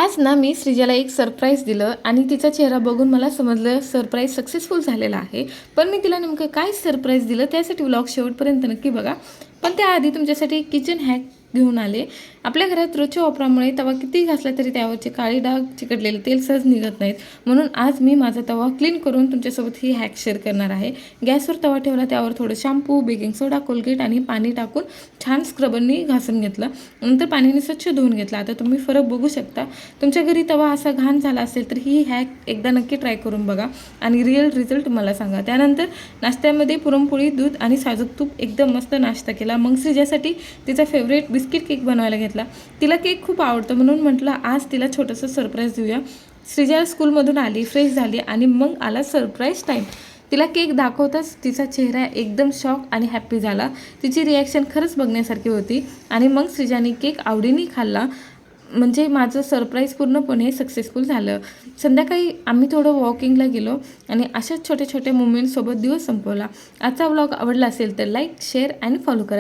आज ना मी श्रीजाला एक सरप्राईज दिलं आणि तिचा चेहरा बघून मला समजलं सरप्राईज सक्सेसफुल झालेला आहे. पण मी तिला नेमकं काय सरप्राईज दिलं त्यासाठी व्लॉग शेवटपर्यंत नक्की बघा. पण त्याआधी तुमच्यासाठी किचन हॅक घेऊन आले. आपल्या घरात रोजच्या वापरामुळे तवा किती घासला तरी त्यावरचे काळे डाग, चिकटलेले तेल सहज निघत नाहीत. म्हणून आज मी माझा तवा क्लीन करून तुमच्यासोबत ही हॅक शेअर करणार आहे. गॅसवर तवा ठेवला, त्यावर थोडं शॅम्पू, बेकिंग सोडा, कोलगेट आणि पाणी टाकून छान स्क्रबरनी घासून घेतलं. नंतर पाण्याने स्वच्छ धुवून घेतलं. आता तुम्ही फरक बघू शकता. तुमच्या घरी तवा असा घाण झाला असेल तर ही हॅक एकदा नक्की ट्राय करून बघा आणि रिअल रिझल्ट मला सांगा. त्यानंतर नाश्त्यामध्ये पुरणपोळी, दूध आणि साजूक तूप एकदम मस्त नाश्ता केला. मग श्रीजासाठी तिचा फेवरेट बिस्किट केक बनवायला घेतला. तिला केक खूप आवडतो म्हणून म्हटलं आज तिला छोटंसं सरप्राईज देऊया. श्रीजा स्कूलमधून आली, फ्रेश झाली आणि मग आला सरप्राईज टाईम. तिला केक दाखवताच तिचा चेहरा एकदम शॉक आणि हॅप्पी झाला. तिची रिॲक्शन खरंच बघण्यासारखी होती आणि मग श्रीजाने केक आवडीने खाल्ला. म्हणजे माझं सरप्राईज पूर्णपणे सक्सेसफुल झालं. संध्याकाळी आम्ही थोडं वॉकिंगला गेलो आणि अशाच छोट्या छोट्या मुवमेंटसोबत दिवस संपवला. आजचा व्लॉग आवडला असेल तर लाईक, शेअर आणि फॉलो करा.